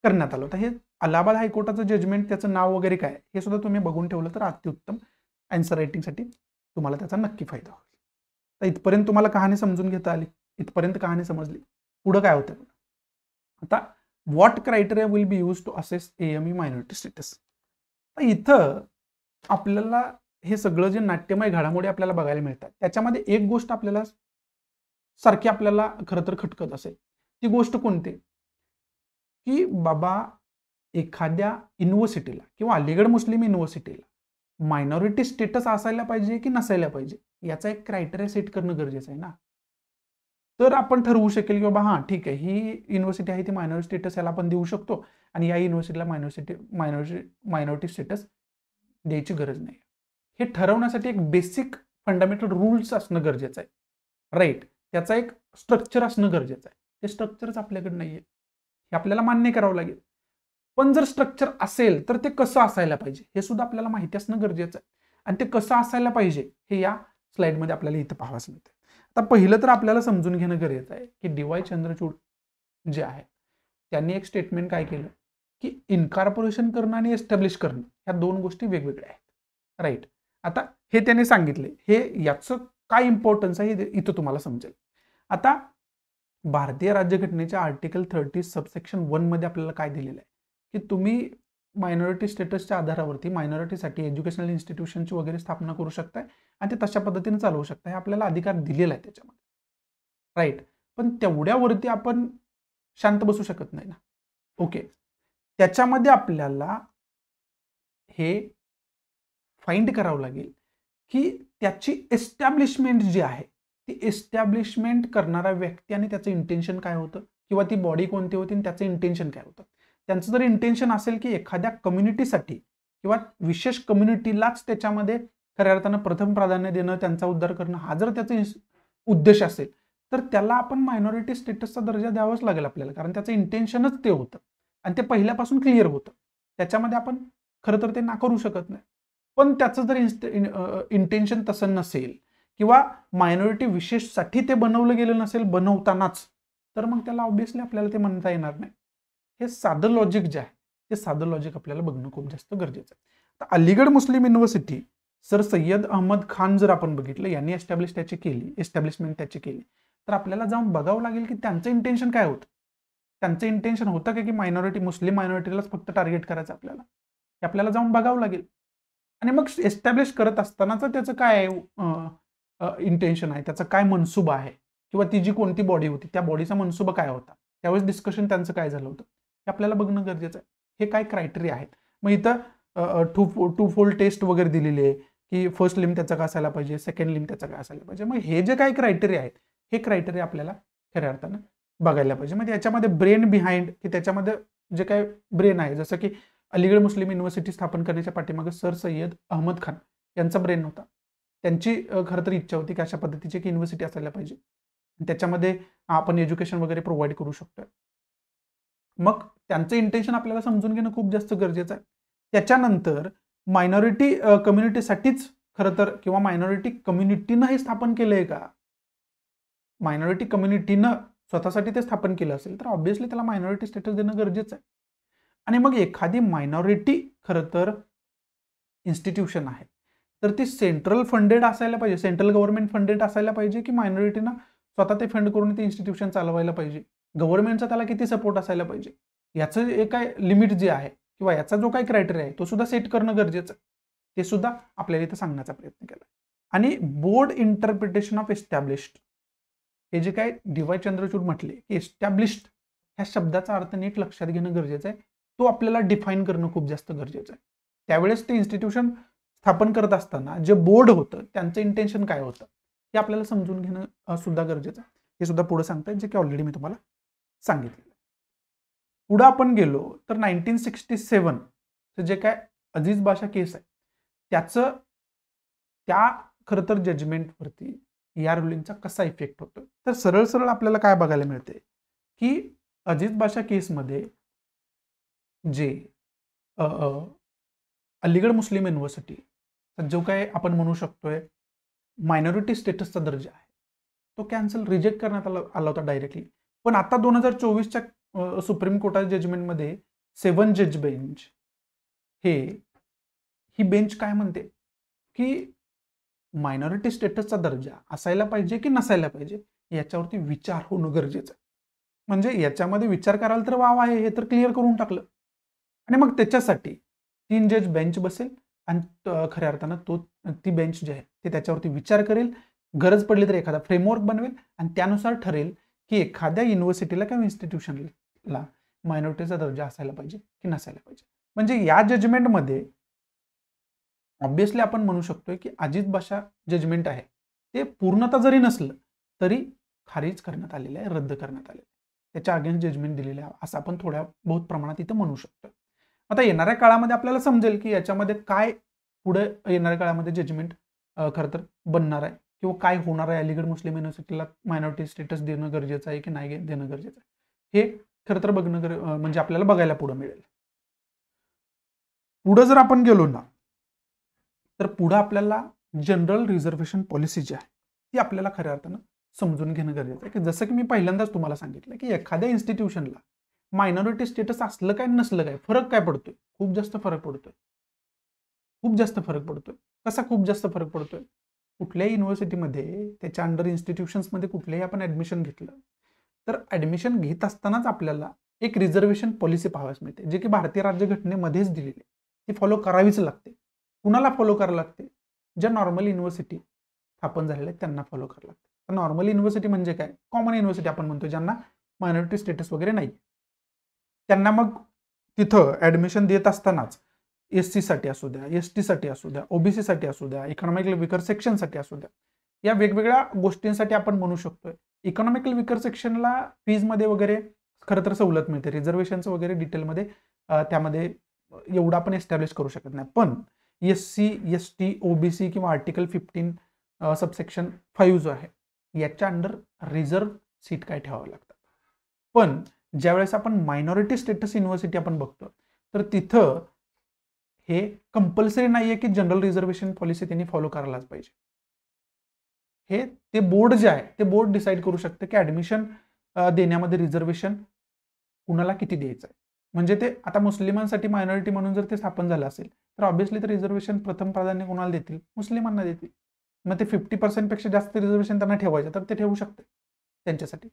करण्यात आलं होतं. हे अलाहाबाद हायकोर्टाचं जजमेंट, त्याचं नाव वगैरे काय हे सुद्धा तुम्ही बघून ठेवलं तर अतिउत्तम. आन्सर रायटिंगसाठी तुम्हाला त्याचा नक्की फायदा होईल. तर इथपर्यंत तुम्हाला कहाणी समजून घेता आली, इथपर्यंत कहाणी समजली. पुढं काय होतं आता, what criteria will be use to assess AMU minority status. तर इथं आपल्याला हे सगळं जे नाट्यमय घडामोडी आपल्याला बघायला मिळतात त्याच्यामध्ये एक गोष्ट आपल्याला सारखी आपल्याला खरं तर खटकत असेल. ती गोष्ट कोणती, की बाबा एखाद्या युनिव्हर्सिटीला किंवा अलीगड मुस्लिम युनिव्हर्सिटीला मायनॉरिटी स्टेटस असायला पाहिजे की नसायला पाहिजे, याचा एक क्रायटेरिया सेट करणं गरजेचं आहे ना. तर आपण ठरवू शकेल की बाबा हां ठीक आहे, ही युनिव्हर्सिटी आहे ती मायनॉरिटी स्टेटस याला आपण देऊ शकतो आणि या युनिव्हर्सिटीला मायनॉरिटी स्टेटस द्यायची गरज नाही. हे ठरवण्यासाठी एक बेसिक फंडामेंटल रूल्स असणं गरजेचं आहे, राईट. त्याचा एक स्ट्रक्चर असणं गरजेचं आहे. ते स्ट्रक्चरच आपल्याकडे नाहीये, हे आपल्याला मान्य करावं लागेल. पण जर स्ट्रक्चर असेल तर ते कसं असायला पाहिजे हे सुद्धा आपल्याला माहिती असणं गरजेचं आहे. आणि ते कसं असायला पाहिजे हे या स्लाइडमध्ये आपल्याला इथं पाहावंच मिळतं. आता पहिलं तर आपल्याला समजून घेणं गरजेचं आहे की डी.वाय. चंद्रचूड जे आहे त्यांनी एक स्टेटमेंट काय केलं, की इनकॉर्पोरेशन करणं आणि एस्टॅब्लिश करणं ह्या दोन गोष्टी वेगवेगळ्या आहेत, राईट. आता हे त्यांनी सांगितले, हे याचं काय इम्पॉर्टन्स आहे हे इथं तुम्हाला समजेल. आता भारतीय राज्यघटनेच्या आर्टिकल 30 सबसेक्शन 1 मध्ये आपल्याला काय दिलेलं आहे, की तुम्ही मायनॉरिटी स्टेटसच्या आधारावरती मायनॉरिटीसाठी एज्युकेशनल इन्स्टिट्यूशनची वगैरे स्थापना करू शकताय आणि ते तशा पद्धतीने चालवू शकताय. आपल्याला अधिकार दिलेला आहे त्याच्यामध्ये, राईट. पण तेवढ्यावरती आपण शांत बसू शकत नाही ना. ओके, त्याच्यामध्ये आपल्याला हे फाइंड करावं लागेल की त्याची एस्टॅब्लिशमेंट जी आहे ती एस्टॅब्लिशमेंट करणारा व्यक्ती आणि त्याचं इंटेन्शन काय होतं, किंवा ती बॉडी कोणती होती आणि त्याचं इंटेन्शन काय होतं. त्यांचं जर इंटेन्शन असेल की एखाद्या कम्युनिटीसाठी किंवा विशेष कम्युनिटीलाच त्याच्यामध्ये खऱ्या अर्थानं प्रथम प्राधान्य देणं, त्यांचा उद्धार करणं, हा जर त्याचा उद्देश असेल तर त्याला आपण मायनॉरिटी स्टेटसचा दर्जा द्यावाच लागेल आपल्याला, कारण त्याचं इंटेन्शनच ते होतं आणि ते पहिल्यापासून क्लिअर होतं. त्याच्यामध्ये आपण खरं तर ते नाकारू शकत नाही. पण त्याचं जर इंटेन्शन तसं नसेल किंवा मायनॉरिटी विशेषसाठी ते बनवलं गेलं नसेल बनवतानाच, तर मग त्याला ऑब्व्हियसली आपल्याला ते म्हणता येणार नाही. हे साधं लॉजिक जे आहे ते साधं लॉजिक आपल्याला बघणं खूप जास्त गरजेचं आहे. तर अलीगड मुस्लिम युनिव्हर्सिटी सर सय्यद अहमद खान जर आपण बघितलं, यांनी एस्टॅब्लिशमेंट त्याची केली, तर आपल्याला जाऊन बघावं लागेल की त्यांचं इंटेन्शन काय होतं. त्यांचं इंटेन्शन होतं का की मायनॉरिटी, मुस्लिम मायनॉरिटीलाच फक्त टार्गेट करायचं आपल्याला, हे आपल्याला जाऊन बघावं लागेल. आणि मग एस्टॅब्लिश करत असतानाच त्याचं काय इंटेन्शन आहे, त्याचा काय मनसुबा आहे, किंवा ती जी कोणती बॉडी होती त्या बॉडीचा मनसुबा काय होता, त्यावेळेस डिस्कशन त्यांचं काय झालं होतं हे आपल्याला बघणं गरजेचं आहे. हे काय क्रायटेरिया आहेत. मग इथं टू फोल्ड टेस्ट वगैरे दिलेली आहे की फर्स्ट लिंब त्याचा काय असायला पाहिजे, सेकंड लिंब त्याचा काय असायला पाहिजे. मग हे जे काही क्रायटेरिया आहेत हे क्रायटेरिया आपल्याला खऱ्या अर्थानं बघायला पाहिजे. म्हणजे याच्यामध्ये ब्रेन बिहाइंड, की त्याच्यामध्ये जे काय ब्रेन आहे, जसं की अलीगड मुस्लिम युनिव्हर्सिटी स्थापन करण्याच्या पाठीमागे सर सय्यद अहमद खान यांचा ब्रेन होता. त्यांची खरं तर इच्छा होती की अशा पद्धतीची एक युनिव्हर्सिटी असायला पाहिजे, त्याच्यामध्ये आपण एज्युकेशन वगैरे प्रोव्हाइड करू शकतो. मग त्यांचं इंटेन्शन आपल्याला समजून घेणं खूप जास्त गरजेचं आहे. त्याच्यानंतर मायनॉरिटी कम्युनिटीसाठीच खरं तर, किंवा मायनॉरिटी कम्युनिटीनं हे स्थापन केलंय का, मायनॉरिटी कम्युनिटीनं स्वतःसाठी ते स्थापन केलं असेल तर ऑब्व्हियसली त्याला मायनॉरिटी स्टेटस देणं गरजेचं आहे. आणि मग एखादी मायनॉरिटी खरं तर इन्स्टिट्यूशन आहे तर ती सेंट्रल फंडेड असायला पाहिजे, सेंट्रल गव्हर्नमेंट फंडेड असायला पाहिजे, की मायनॉरिटीनं स्वतः ते फंड करून ते इन्स्टिट्यूशन चालवायला पाहिजे, गव्हर्नमेंटचा त्याला किती सपोर्ट असायला पाहिजे, याचं एक काय लिमिट जे आहे किंवा याचा जो काही क्रायटेरिया आहे तो सुद्धा सेट करणं गरजेचं आहे. ते सुद्धा आपल्याला इथं सांगण्याचा प्रयत्न केला. आणि बोर्ड इंटरप्रिटेशन ऑफ एस्टॅब्लिश्ड, हे जे काय डी.वाय. चंद्रचूड म्हटले की एस्टॅब्लिश्ड ह्या शब्दाचा अर्थ नीट लक्षात घेणं गरजेचं आहे. तो आपल्याला डिफाईन करणं खूप जास्त गरजेचं आहे. त्यावेळेस ते इन्स्टिट्यूशन स्थापन करत असताना जे बोर्ड होतं त्यांचं इंटेन्शन काय होतं हे आपल्याला समजून घेणं सुद्धा गरजेचं आहे. हे सुद्धा पुढे सांगतायत, जे की ऑलरेडी मी तुम्हाला सांगितलेलं. पुढे आपण गेलो तर 1967 जे काय अजीज बाशा केस आहे त्याचं, त्या खरं तर जजमेंटवरती या रुलिंगचा कसा इफेक्ट होतो. तर सरळ सरळ आपल्याला काय बघायला मिळते की अजीज बाशा केसमध्ये जे अलीगड मुस्लिम युनिव्हर्सिटी जो काय आपण म्हणू शकतोय मायनॉरिटी स्टेटसचा दर्जा आहे तो कॅन्सल, रिजेक्ट करण्यात आला होता डायरेक्टली. पण आता 2024च्या सुप्रीम कोर्टाच्या जजमेंटमध्ये 7 जज बेंच ही बेंच काय म्हणते की मायनॉरिटी स्टेटसचा दर्जा असायला पाहिजे की नसायला पाहिजे याच्यावरती विचार होणं गरजेचं आहे. म्हणजे याच्यामध्ये विचार करायला तर वाव आहे, हे तर क्लिअर करून टाकलं. आणि मग त्याच्यासाठी 3 जज बेंच बसेल आणि खऱ्या अर्थानं ती बेंच जी आहे ते त्याच्यावरती विचार करेल, गरज पडली तर एखादा फ्रेमवर्क बनवेल आणि त्यानुसार ठरेल की एखाद्या युनिव्हर्सिटीला किंवा इन्स्टिट्यूशनला मायनॉरिटीचा दर्जा असायला पाहिजे की नसायला पाहिजे. म्हणजे या जजमेंटमध्ये ऑब्व्हियसली आपण म्हणू शकतोय की अजीज बाशा जजमेंट आहे ते पूर्णतः जरी नसलं तरी खारिज करण्यात आलेलं आहे, रद्द करण्यात आलेलं आहे, त्याच्या अगेन्स्ट जजमेंट दिलेलं आहे असं आपण थोड्या बहुत प्रमाणात इथं म्हणू शकतो. आता येणाऱ्या काळामध्ये आपल्याला समजेल की याच्यामध्ये काय पुढे येणाऱ्या काळामध्ये जजमेंट खरं तर बनणार आहे किंवा काय होणार आहे, अलीगड मुस्लिम युनिव्हर्सिटीला मायनॉरिटी स्टेटस देणं गरजेचं आहे की नाही देणं गरजेचं आहे हे खरं तर बघणं म्हणजे आपल्याला बघायला पुढे मिळेल. पुढे जर आपण गेलो ना तर पुढे आपल्याला जनरल रिझर्वेशन पॉलिसी जी आहे ती आपल्याला खऱ्या अर्थानं समजून घेणं गरजेचं आहे. की जसं की मी पहिल्यांदाच तुम्हाला सांगितलं की एखाद्या इन्स्टिट्यूशनला मायनॉरिटी स्टेटस असलं काय नसलं काय फरक काय पडतोय, खूप जास्त फरक पडतोय, खूप जास्त फरक पडतोय. कसा खूप जास्त फरक पडतोय, कुठल्याही युनिव्हर्सिटीमध्ये त्याच्या अंडर इन्स्टिट्यूशन्समध्ये कुठल्याही आपण ऍडमिशन घेतलं तर ऍडमिशन घेत असतानाच आपल्याला एक रिझर्वेशन पॉलिसी पाहाव्यास मिळते, जे की भारतीय राज्यघटनेमध्येच दिलेली आहे. ती फॉलो करावीच लागते. कुणाला फॉलो करावं लागते, ज्या नॉर्मल युनिव्हर्सिटी स्थापन झालेल्या आहेत त्यांना फॉलो करावं लागतं. नॉर्मल युनिव्हर्सिटी म्हणजे काय, कॉमन युनिव्हर्सिटी आपण म्हणतो, ज्यांना मायनॉरिटी स्टेटस वगैरे नाही, त्यांना मग तिथं ॲडमिशन देत असतानाच SC साठी असू द्या, ST साठी असू द्या, OBC साठी असू द्या, इकॉनॉमिकल विकर सेक्शनसाठी असू द्या, या वेगवेगळ्या गोष्टींसाठी आपण म्हणू शकतोय. इकॉनॉमिकल विकर सेक्शनला फीजमध्ये वगैरे खरं तर सवलत मिळते, रिझर्वेशनचं वगैरे डिटेलमध्ये त्यामध्ये एवढं आपण एस्टॅब्लिश करू शकत नाही. पण SC, ST, OBC किंवा आर्टिकल 15 सबसेक्शन 5 जो आहे याच्या अंडर रिझर्व सीट काय ठेवावं लागतात. पण ज्यावेळेस आपण मायनॉरिटी स्टेटस युनिव्हर्सिटी आपण बघतो तर तिथं हे कंपल्सरी नाहीये की जनरल रिझर्वेशन पॉलिसी त्यांनी फॉलो करायलाच पाहिजे. हे ते बोर्ड जे आहे ते बोर्ड डिसाईड करू शकते की ऍडमिशन देण्यामध्ये रिझर्वेशन कुणाला किती द्यायचं आहे. म्हणजे ते आता मुस्लिमांसाठी मायनॉरिटी म्हणून जर ते स्थापन झालं असेल तर ऑब्व्हियसली ते रिझर्वेशन प्रथम प्राधान्य कोणाला देतील, मुस्लिमांना देतील. मग ते 50% पेक्षा जास्त रिझर्वेशन त्यांना ठेवायचं तर ते ठेवू शकते त्यांच्यासाठी.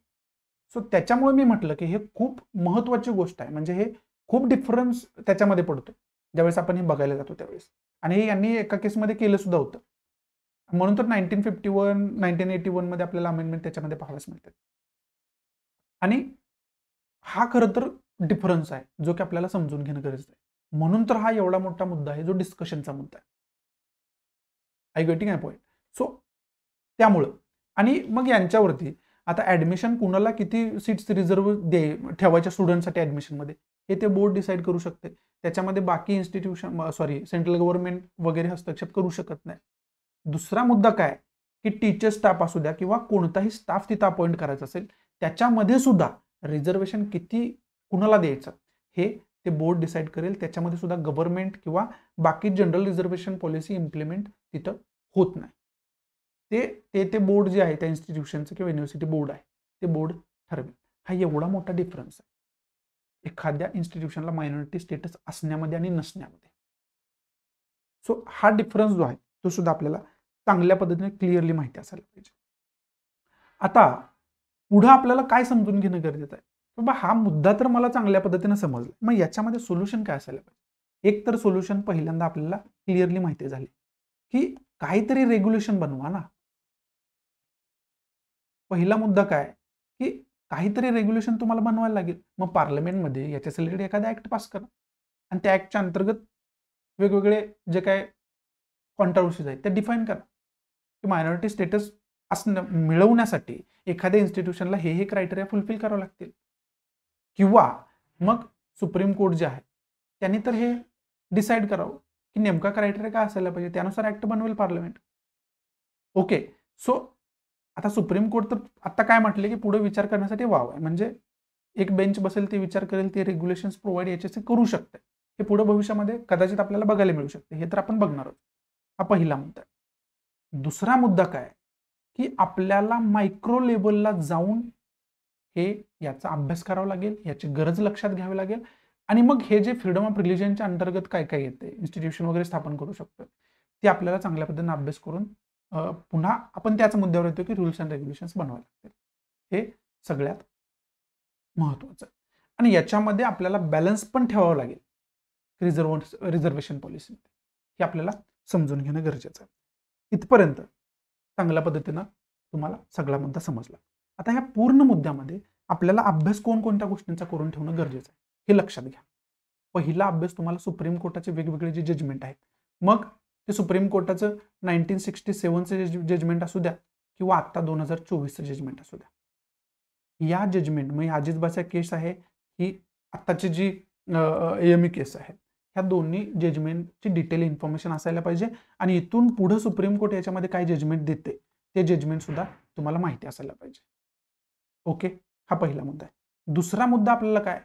सो त्याच्यामुळे मी म्हटलं की हे खूप महत्वाची गोष्ट आहे, म्हणजे हे खूप डिफरन्स त्याच्यामध्ये पडतो ज्यावेळेस आपण हे बघायला जातो त्यावेळेस. आणि हे यांनी एका केसमध्ये केलं सुद्धा होतं, म्हणून तर 1951 1981 मध्ये आपल्याला अमेंडमेंट त्याच्यामध्ये पाहाव्यास मिळतात. आणि हा खरं तर डिफरन्स आहे जो की आपल्याला समजून घेणं गरजेचं आहे. म्हणून तर हा एवढा मोठा मुद्दा आहे जो डिस्कशनचा मुद्दा आहे. I getting my point. So त्यामुळं आणि मग यांच्यावरती आता ऍडमिशन कुणाला किती सीट्स रिझर्व ठेवायच्या स्टुडंटसाठी ऍडमिशनमध्ये हे ते बोर्ड डिसाईड करू शकते. त्याच्यामध्ये बाकी इन्स्टिट्यूशन सेंट्रल गव्हर्नमेंट वगैरे हस्तक्षेप करू शकत नाही. दुसरा मुद्दा काय की टीचर स्टाफ असू द्या किंवा कोणताही स्टाफ तिथं अपॉइंट करायचा असेल त्याच्यामध्ये सुद्धा रिझर्वेशन किती कुणाला द्यायचं हे ते बोर्ड डिसाईड करेल. त्याच्यामध्ये सुद्धा गव्हर्नमेंट किंवा बाकी जनरल रिझर्वेशन पॉलिसी इम्प्लिमेंट तिथं होत नाही. ते बोर्ड जे आहे त्या इन्स्टिट्यूशनचं किंवा युनिव्हर्सिटी बोर्ड आहे ते बोर्ड ठरवेल. हा एवढा मोठा डिफरन्स आहे एखाद्या इन्स्टिट्यूशनला मायनॉरिटी स्टेटस असण्यामध्ये आणि नसण्यामध्ये. सो हा डिफरन्स जो आहे तो सुद्धा आपल्याला चांगल्या पद्धतीने क्लिअरली माहिती असायला पाहिजे. आता पुढे आपल्याला काय समजून घेणं गरजेचं आहे, बाबा हा मुद्दा तर मला चांगल्या पद्धतीने समजला, मग याच्यामध्ये सोल्युशन काय असायला पाहिजे. एक तर सोल्युशन पहिल्यांदा आपल्याला क्लिअरली माहिती झाली की काहीतरी रेग्युलेशन बनवा ना. पहिला मुद्दा काय की काहीतरी रेग्युलेशन तुम्हाला बनवायला लागेल. मग पार्लमेंटमध्ये याच्या रिलेटेड एखादा ऍक्ट पास करा आणि त्या ऍक्टच्या अंतर्गत वेगवेगळे जे काय कॉन्ट्रोवर्सीज आहेत ते डिफाईन करा की मायनॉरिटी स्टेटस असणं मिळवण्यासाठी एखाद्या इन्स्टिट्यूशनला हे क्रायटेरिया फुलफिल करावं लागतील. किंवा मग सुप्रीम कोर्ट जे आहे त्यांनी तर हे डिसाईड करावं की नेमका क्रायटेरिया काय असायला पाहिजे, त्यानुसार ऍक्ट बनवेल पार्लमेंट. ओके. सो आता सुप्रीम कोर्ट तर आता काय म्हटले की पुढे विचार करण्यासाठी वाव आहे, म्हणजे एक बेंच बसेल ते विचार करेल ते रेग्युलेशन्स प्रोव्हाइड याच्याचे करू शकते. हे पुढे भविष्यामध्ये कदाचित आपल्याला बघायला मिळू शकते, हे तर आपण बघणार आहोत. हा पहिला मुद्दा. दुसरा मुद्दा काय की आपल्याला मायक्रो लेवलला जाऊन हे याचा अभ्यास करावा लागेल, याची गरज लक्षात घ्यावी लागेल आणि मग हे जे फ्रीडम ऑफ रिलिजनच्या अंतर्गत काय काय येते, इन्स्टिट्यूशन वगैरे स्थापन करू शकतो ते आपल्याला चांगल्या पद्धतीने अभ्यास करून पुन्हा आपण त्याच मुद्द्यावर येतो की रूल्स अँड रेग्युलेशन्स बनवावे लागतील. हे सगळ्यात महत्वाचं. आणि याच्यामध्ये आपल्याला बॅलन्स पण ठेवावं लागेल रिझर्वेशन पॉलिसीमध्ये, हे आपल्याला समजून घेणं गरजेचं आहे. इथपर्यंत चांगल्या पद्धतीनं तुम्हाला सगळा मुद्दा समजला. आता ह्या पूर्ण मुद्द्यामध्ये आपल्याला अभ्यास कोणकोणत्या गोष्टींचा करून ठेवणं गरजेचं आहे हे लक्षात घ्या. पहिला अभ्यास तुम्हाला सुप्रीम कोर्टाचे वेगवेगळे जे जजमेंट आहेत, मग ते सुप्रीम कोर्टाचं 1967चं जजमेंट असू द्या किंवा आता 2024चं जजमेंट असू द्या. या जजमेंट म्हणजे अजितबाचा केस आहे ही आत्ताची जी AME केस आहे, ह्या दोन्ही जजमेंटची डिटेल इन्फॉर्मेशन असायला पाहिजे आणि इथून पुढे सुप्रीम कोर्ट याच्यामध्ये काय जजमेंट देते ते जजमेंट सुद्धा तुम्हाला माहिती असायला पाहिजे. ओके. हा पहिला मुद्दा आहे. दुसरा मुद्दा आपल्याला काय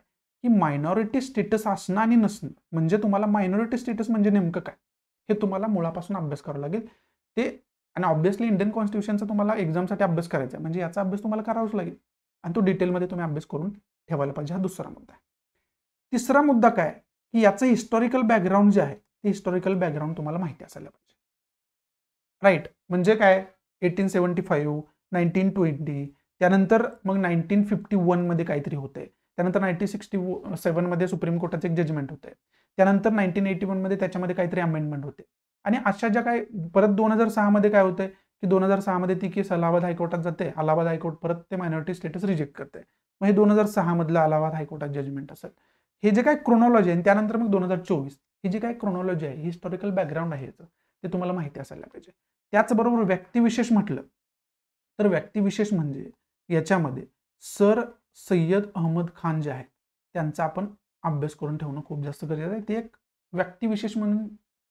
की मायनॉरिटी स्टेटस असणं आणि नसणं, म्हणजे तुम्हाला मायनॉरिटी स्टेटस म्हणजे नेमकं काय हे तुम्हाला मुळापासून अभ्यास करावा लागेल. ते आणि ऑब्व्हियसली इंडियन कॉन्स्टिट्यूशनचा तुम्हाला एक्झामसाठी अभ्यास करायचा आहे, म्हणजे याचा अभ्यास तुम्हाला करावाच लागेल आणि तो डिटेलमध्ये तुम्ही अभ्यास करून ठेवायला पाहिजे. हा दुसरा मुद्दा आहे. तिसरा मुद्दा काय की याचं हिस्टॉरिकल बॅकग्राऊंड जे आहे ते हिस्टॉरिकल बॅकग्राऊंड तुम्हाला माहिती असायला पाहिजे. राईट. म्हणजे काय 1875 1920 त्यानंतर मग 1951 मध्ये काहीतरी होते, त्यानंतर 1967 मध्ये सुप्रीम कोर्टाचे एक जजमेंट होते, त्यानंतर 1981 मध्ये त्याच्यामध्ये काहीतरी अमेंडमेंट होते आणि अशा ज्या काय परत 2006 मध्ये काय होते की 2006 मध्ये ती केस अलाहाबाद हायकोर्टात जाते, अलाहाबाद हायकोर्ट परत ते मायनॉरिटी स्टेटस रिजेक्ट करते मग हे 2006 मधलं अलाहाबाद हायकोर्टात जजमेंट असेल. हे जे काय क्रोनॉलॉजी आहे त्यानंतर मग 2024 ही जी काय क्रोनॉलॉजी आहे, हिस्टॉरिकल बॅकग्राऊंड आहे याचं, ते तुम्हाला माहिती असायला पाहिजे. त्याचबरोबर व्यक्तिविशेष म्हटलं तर व्यक्तिविशेष म्हणजे याच्यामध्ये सर सय्यद अहमद खान जे आहेत त्यांचा आपण अभ्यास करून ठेवणं खूप जास्त गरजेचं आहे. ते एक व्यक्तिविशेष म्हणून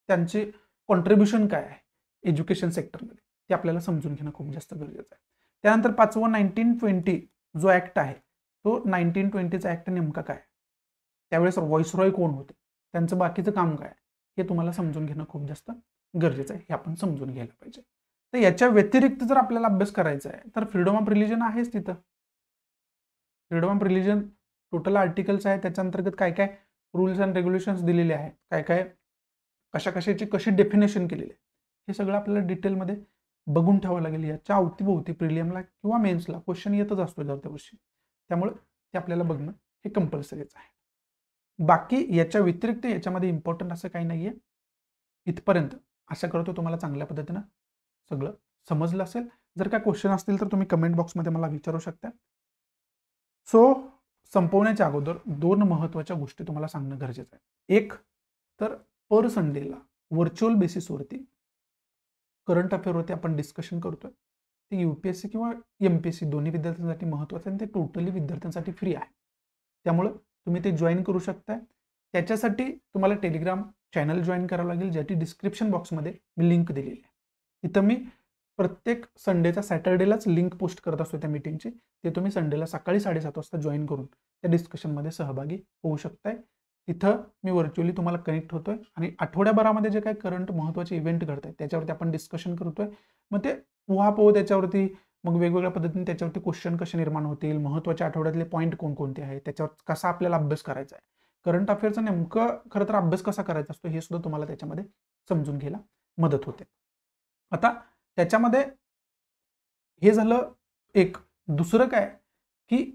त्यांचे कॉन्ट्रीब्युशन काय आहे एज्युकेशन सेक्टरमध्ये ते आपल्याला समजून घेणं खूप जास्त गरजेचं आहे. त्यानंतर 5वा 1920 जो ऍक्ट आहे तो 1920चा ऍक्ट नेमका काय, त्यावेळेस व्हॉइसरॉय कोण होते, त्यांचं बाकीचं काम काय हे तुम्हाला समजून घेणं खूप जास्त गरजेचं आहे. हे आपण समजून घ्यायला पाहिजे. तर याच्या व्यतिरिक्त जर आपल्याला अभ्यास करायचा आहे तर फ्रीडम ऑफ रिलिजन आहेच तिथं. Freedom of religion total articles आहे, त्याच्या अंतर्गत काय काय रूल्स अँड रेग्युलेशन्स दिलेले आहेत, काय काय कशा कशाची कशी डेफिनेशन केलेली आहे, हे सगळं आपल्याला डिटेलमध्ये बघून ठेवावं लागेल. याच्या अवतीभोवती प्रिलियमला किंवा मेन्सला क्वेश्चन येतच असतो दर त्या वर्षी, त्यामुळे ते आपल्याला बघणं हे कंपल्सरीच आहे. बाकी याच्या व्यतिरिक्त याच्यामध्ये इम्पॉर्टंट असं काही नाहीये. इथपर्यंत आशा करतो तुम्हाला चांगल्या पद्धतीनं सगळं समजलं असेल. जर काय क्वेश्चन असतील तर तुम्ही कमेंट बॉक्समध्ये मला विचारू शकता. सो संपवण्याच्या अगोदर 2 महत्त्वाच्या गोष्टी तुम्हाला सांगणं गरजेचं आहे. एक तर पर संडेला व्हर्च्युअल बेसिसवरती करंट अफेअरवरती आपण डिस्कशन करतोय. ते UPSC किंवा MPSC दोन्ही विद्यार्थ्यांसाठी महत्त्वाचं आहे आणि ते टोटली विद्यार्थ्यांसाठी फ्री आहे. त्यामुळं तुम्ही ते जॉईन करू शकताय. त्याच्यासाठी तुम्हाला टेलिग्राम चॅनल जॉईन करावं लागेल, ज्याची डिस्क्रिप्शन बॉक्समध्ये मी लिंक दिलेली आहे. तिथं मी प्रत्येक संडेचा सॅटर्डेलाच लिंक पोस्ट करत असतो त्या मीटिंगची. ते तुम्ही संडेला सकाळी 7:30 वाजता जॉईन करून त्या डिस्कशनमध्ये सहभागी होऊ शकताय. तिथं मी व्हर्च्युअली तुम्हाला कनेक्ट होतोय आणि आठवड्याभरामध्ये जे काही करंट महत्त्वाचे इव्हेंट घडत आहेत त्याच्यावरती आपण डिस्कशन करतोय. मग ते उहापोह त्याच्यावरती मग वेगवेगळ्या पद्धतीने त्याच्यावरती क्वेश्चन कसे निर्माण होतील, महत्त्वाच्या आठवड्यातले पॉईंट कोणकोणते आहेत, त्याच्यावर कसा आपल्याला अभ्यास करायचा आहे, करंट अफेअरचा नेमकं खरं तर अभ्यास कसा करायचा असतो हे सुद्धा तुम्हाला त्याच्यामध्ये समजून घ्यायला मदत होते. आता त्याच्यामध्ये हे झालं एक. दुसरं काय की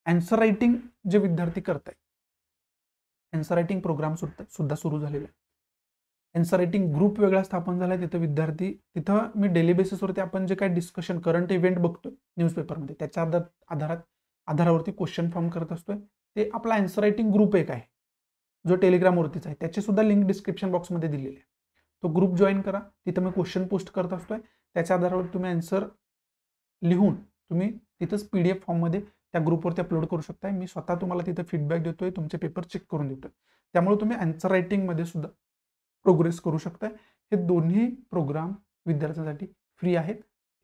अँसर रायटिंग जे विद्यार्थी करतायत, अँसर रायटिंग प्रोग्राम सुद्धा सुरू झालेला आहे. अँसर रायटिंग ग्रुप वेगळा स्थापन झाला आहे. तिथं विद्यार्थी, तिथं मी डेली बेसिसवरती आपण जे काही डिस्कशन करंट इव्हेंट बघतोय न्यूजपेपरमध्ये त्याच्या आधारावरती क्वेश्चन फॉर्म करत असतोय. ते आपला अँसर रायटिंग ग्रुप एक आहे जो टेलिग्रामवरतीच आहे. त्याची सुद्धा लिंक डिस्क्रिप्शन बॉक्समध्ये दिलेली आहे. तो ग्रुप जॉईन करा. तिथं मी क्वेश्चन पोस्ट करत असतोय. त्याच्या आधारावर तुम्ही अँसर लिहून तुम्ही तिथंच PDF फॉर्ममध्ये त्या ग्रुपवरती अपलोड करू शकताय. मी स्वतः तुम्हाला तिथं फीडबॅक देतोय, तुमचे पेपर चेक करून देतोय. त्यामुळे तुम्ही अँसर रायटिंगमध्ये सुद्धा प्रोग्रेस करू शकताय. हे दोन्ही प्रोग्राम विद्यार्थ्यांसाठी फ्री आहेत.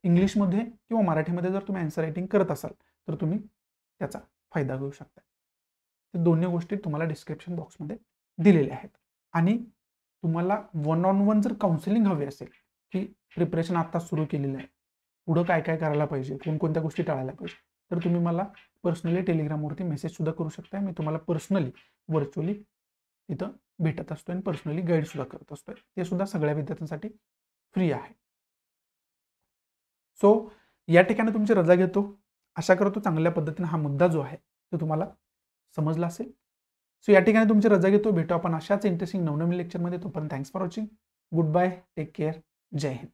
इंग्लिशमध्ये किंवा मराठीमध्ये जर तुम्ही अँसर रायटिंग करत असाल तर तुम्ही त्याचा फायदा घेऊ शकता. ते दोन्ही गोष्टी तुम्हाला डिस्क्रिप्शन बॉक्समध्ये दिलेल्या आहेत. आणि तुम्हाला 1-on-1 जर काउन्सिलिंग हवी असेल की प्रिपरेशन आता सुरू केलेलं आहे, पुढं काय काय करायला पाहिजे, कोणकोणत्या गोष्टी टाळायला पाहिजे, तर तुम्ही मला पर्सनली टेलिग्रामवरती मेसेज सुद्धा करू शकता. मी तुम्हाला पर्सनली व्हर्च्युअली तिथं भेटत असतो आणि पर्सनली गाईड सुद्धा करत असतोय. ते सुद्धा सगळ्या विद्यार्थ्यांसाठी फ्री आहे. सो या ठिकाणी तुमची रजा घेतो. आशा करतो चांगल्या पद्धतीने हा मुद्दा जो आहे तो तुम्हाला समजला असेल. सो या ठिकाणी तुमची रजा घेतो. भेटू आपण अशाच इंटरेस्टिंग नवनवीन लेक्चरमध्ये. तोपर्यंत thanks for watching. Good bye, take care, जय हिंद.